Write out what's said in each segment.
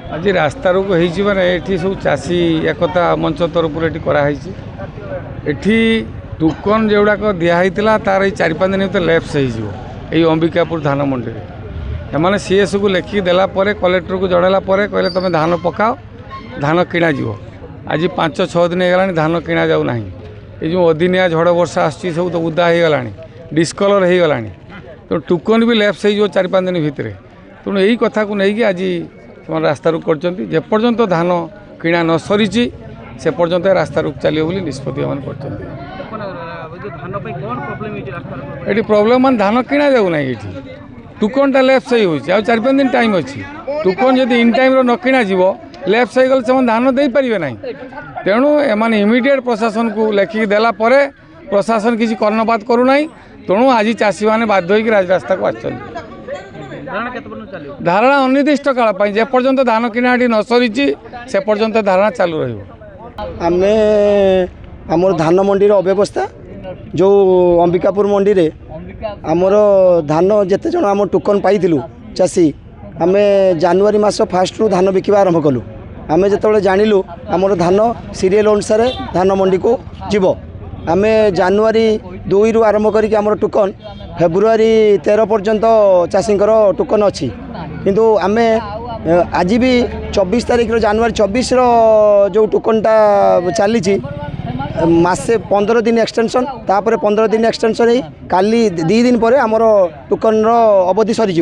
आज रास्ता रोक होती सब चाषी एकता मंच तरफ एठी टोकन जोड़ाक दिखाई तार ये 4-5 दिन भर लैप्स हो अंबिकापुर धान मंडी एमाने सीएस को लेखिक देलापर कलेक्टर को जड़ाला कहले तुम धान पकाओ धान किणा आज 5-6 दिन हो धान किणा जाऊना ये जो अदिनिया झड़ वर्षा आसू सब तो उदा हो गला डिस्कलर हो गला तो टोकन भी लैप्स हो 4-5 दिन भितर तेणु यही कथा को लेकिन आज तुम रास्ता रुक करपर्यंत धान किणा न सरी से पर्यंत रास्ता रुक चलो निष्पत्ति ये प्रोब्लेम मान धान किणा जाऊना ये टोकनटा लैप्स हो 4-5 दिन टाइम अच्छी टोकन जब इन टाइम न किणा लैप्स हो गले से धान दे पारे ना तेणु एमाने इमिडिएट प्रशासन को लेखिक देला प्रशासन किसी कर्णपात करूना तेणु आज चाषी मैंने बाध्य होकर राजरास्ता को आसछन धारणा अनिर्दिष्ट काल जेपर्यंत धान किणाटी न सरी से पर्यंत धारणा चालू रमे आमर धान मंडी अव्यवस्था जो अंबिकापुर मंडी रे आमर धान जिते जन आम टोकन पाई चाषी आम जनवरी मास फास्ट रू धान बिकवा आरंभ कलु आम जो जानिलु आमर धान सीरियल अनुसार धान मंडी को जीव आम जनवरी 2 रु आरंभ करी आमर टोकन फेब्रुआरी 13 पर्यंत चाषींकर टोकन अच्छी किंतु आम आज भी 24 तारीख जनवरी 24 जो टोकनटा चली मासे 15 दिन एक्सटेंशन तापर 15 दिन एक्सटेंशन ही काली 2 दिन पर आमर टोकन अवधि सरीज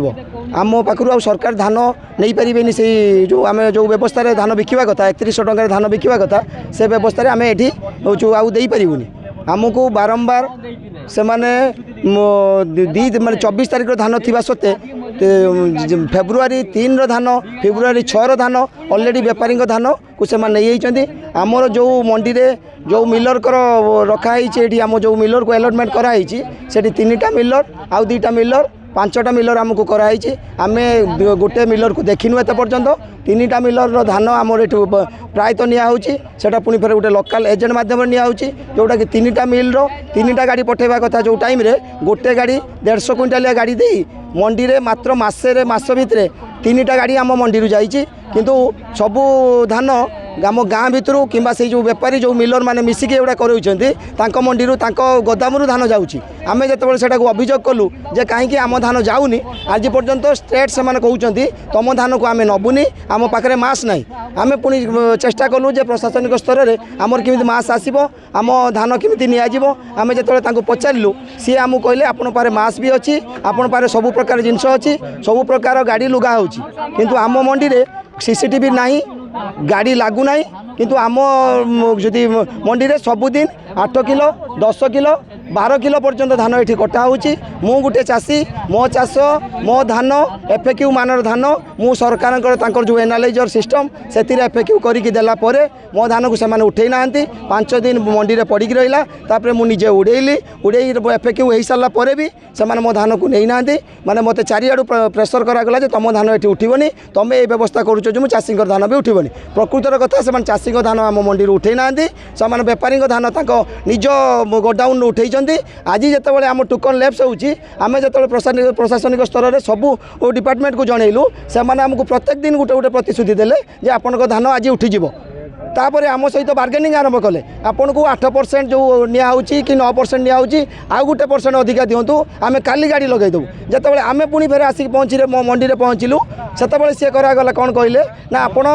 आम पाखु आ सरकार धान नहीं पारे से जो आम जो व्यवस्था धान बिकवा कथा 3100 टंका धान बिकवा कथा से व्यवस्था आम ये आउ दे पारूनी आमको बारंबार से माने माने 24 तारीख धान थी सत्ते फेब्रुआरी 3 धान फेब्रुआरी 6 धान ऑलरेडी व्यापारी धान को से नहीं आमर जो मंडी रे जो मिलर कर रखाई आम जो मिलर को अलॉटमेंट कराई से 3टा मिलर आउ 2टा मिलर 5टा मिलर आमको कराई आम गोटे मिलर को देखिनु एत पर्यंत 3टा मिलर धान आमर ये प्रायतः निया पुणी फिर गोटे लोकल एजेंट मध्यम निया जोटा कि 3टा मिल 3टा गाड़ी पठेवा कथा जो टाइम रे गोटे गाड़ी 150 क्विंटालिया गाड़ी दे मंडी रे मात्र मास भितर 3टा गाड़ी आम मंडी रू जाइए किंतु सबू धान आम गाँ भितर कि जो बेपारी जो मिलर मैंने मिसिक एगुड़ा कर मंडी गोदाम धान जाऊँगी आम जो से अभियोग कलु जे कहीं आम धान जाऊनी आज पर्यंत स्टेट से कहते तुम धान को आम नबुनी आम पाखे मास ना आम पुणी चेष्टा कलु जे प्रशासनिक स्तर में आमर केमी मास आसो आम धान केमी निजी आम जो पचारू सी आमको कहले आपण पारे मास भी अच्छी आपण पारे सब प्रकार जिनस अच्छी सब प्रकार गाड़ी लुगा हो आम मंडी में सीसीटीवी नहीं गाड़ी लगुना किंतु आम जदि मंडी में सबुदिन 8 किलो 10 किलो 12 किलो पर्यंत धान ये कटा हो गोटे चाषी मो चाष मो धान एफएक्यू मानर धान मु सरकार जो एनालाइजर सिस्टम से एफएक्यू करके देला परे मो धान को से उठे ना 5 दिन मंडी में पड़ी रहा मुझे उड़ेली उड़े एफएक्यू हो सारा पर भी से मो धान को नहीं ना माने मत चारिआडू प्रेसर करागला तुम धान ये उठबनी तुम ये व्यवस्था करुच जो चाषी धान भी उठबनी प्रकृतर कथा से चाषी धान आम मंडी उठे ना से बेपारी धान निज गोडाउन उठे आज जो आम टोकन लैप्स होमें जो प्रशासनिक स्तर में सबू डिपार्टमेंट को जनइलु से आमको प्रत्येक दिन गोटे गोटे प्रतिश्रुति देले जे आपण धान आज उठिज तापर आम सहित बार्गेनिंग आरंभ कले आपन को 8% जो निया कि 9% निया आउ गोटे % अधिका दिंतु आम काली गाड़ी लगे देवु जिते आम पुणी फेर आसिक पहुँचे मंडी में पहुँचलु से सी करागला कौन कहले ना आपण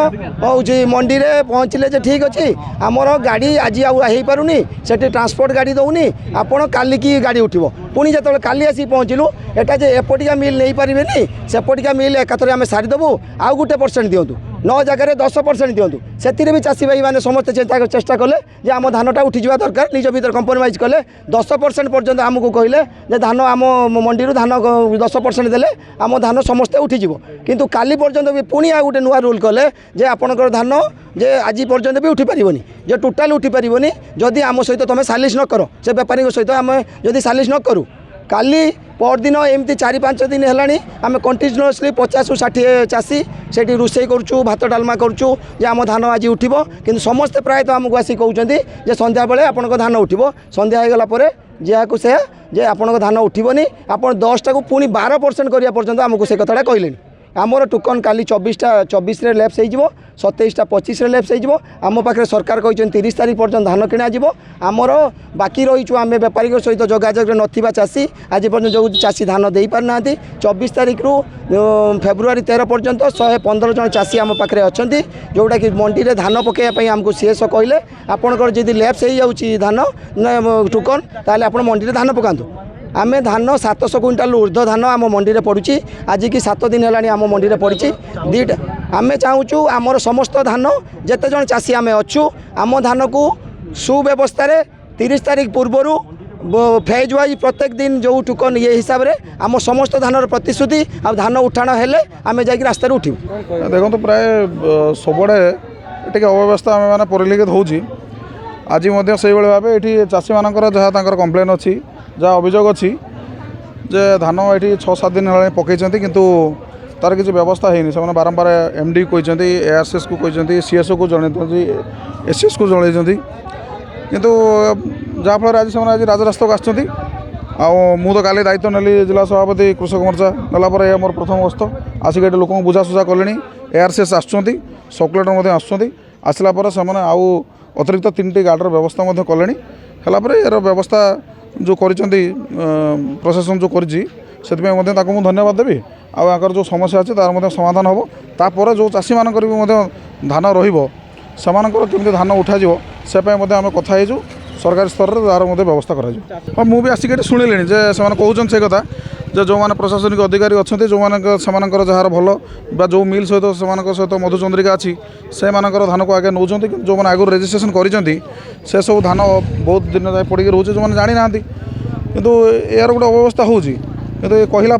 हूँ मंडी में पहुँचले ठीक अच्छे आमर गाड़ी आज आई पारुनी से ट्रांसपोर्ट गाड़ी दौनी आपण काली की गाड़ी उठो पुणी जो काली आसिक पहुँचलु एटा जे एपटिका मिल नहीं पारे सेपटिका मिल एकाथरे आम सारीदेवु आउ गोटे % दिंतु 9 जगह 10% दिंतु से भी चाषी भाई मैंने समस्त चेष्टा कले जे आम धानटा उठी जावा दरकार निज भर कंप्रोमाइज कले 10% पर्यंत आमको कहले जे धान आम मंडी धान 10% देले आम धान समस्ते उठिज किंतु काली पर्यंत भी पुणी आ गोटे नुआ रूल कले जे आपनकर धान जे आज पर्यंत भी उठी पारिबनी जे टोटाल उठी पारिबनी जदि आम सहित तुम सालिश न कर से बेपारी सहित आम जदि सालिश न करूँ काली परदिन एमती 4-5 दिन है आम कंटिन्यूअसली 50-60 चाषी से रोषे करुँ भात डालमा करुँ जे आम धान आज उठो कि समस्ते प्रायतः आमको आसी कहते जे संध्या बेले आपण धान उठो संध्या होगला जहाँ से जे आपण धान उठबनी आप 10 टा को पुणी 12% करने पर्यंत आमको से कथाटा कहले आमर टोकन काली 24 लैप्स हो 27टा 25 लैप्स हो आम पाखे सरकार कहते 30 तारीख पर्यटन धान किणा आमर बाकी रहीचु आम बेपारी सहित जोगाजोग नथिबा चाषी आज पर्यटन जो चाषी धान दे पारना 24 तारीख रु फेब्रुआरी 13 पर्यंत 115 जन चाषी आम पाखे अच्छा जोटा कि मंडी में धान पकड़ाई आमको सीएस कहले आपंकर जब लैप्स हो जाऊँगी धान टोकन ताल आप मंडी में धान पकातु आम धान 700 क्विंटाल ऊर्ध्व धान आम मंडी में पड़ुची आज की 7 दिन है आम मंडी में पड़ी दीटा आम चाहूँ आमर समस्त धान जिते जन चाषी आम अच्छू आम धान को सुव्यवस्था 30 तारीख पूर्वर फेज वाइज प्रत्येक दिन जो टोकन ये हिसाब से आम समस्त धान प्रतिश्रुति आ धान उठाण हेले आम जा रास्ता उठू देखो प्राय सबुआड़े टे अव्यवस्था आम मैंने परिलक्षित होची आज से भाव ये चाषी मानकर जहाँ कम्प्लेन अच्छी जहाँ अभियोग अच्छी जे धान ये 6-7 दिन है पकई किंतु तार किसी व्यवस्था है से बारंबार एमडी कहते एआरसीएस को कहते सीएसओ को जन एसएस को जन किंतु जहाँफल आज से आज राजरास्ता को आसुँच मु तो काली दायित्व नेली जिला सभापति कृषक मोर्चा नालापर यह मोर प्रथम गस्त आसिक ये लोक बुझासुझा कले एआरसीएस आसुँच सर्कुलेटर आसुँच आसला से आउ अतिरिक्त 3टी गार्डर व्यवस्था कले यार व्यवस्था जो कर प्रशासन जो करी धन्यवाद देवी आकर जो समस्या अच्छे तार समाधान हम तापर जो चाषी मानकर भी धान रमकर धान उठाଯିव से आम कथा सरकारी स्तर में तार व्यवस्था कर मुझे आसिक शुणिले कहते कथा जो मैंने प्रशासनिक अधिकारी अच्छा जो मैंने जार भल जो मिल सहित सहित मधुचंद्रिका अच्छी से धान को आगे नौ जो मैंने आगुरी रेजिस्ट्रेशन कर सब धान बहुत दिन जाए पड़ी रोचे जो मैंने जानी ना किंतु यार गोटे अव्यवस्था होती कहला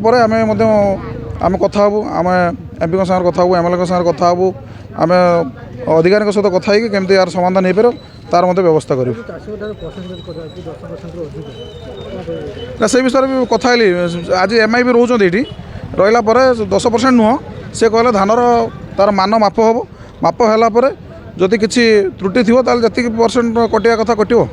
आम कथा हूँ आम एमपी सागर कथा हूँ एमएलए सागर कथा हूँ आम अधिकारी सहित कथा केमती यार समाधान हो पार तार मध्य व्यवस्था करूँ से विषय भी कथा आज एमआई भी रोच ये रहा 10% नुह से कहले धानर तार मान माप हम माप है जदि किसी त्रुटि थी जी % कटिया कथा कटो।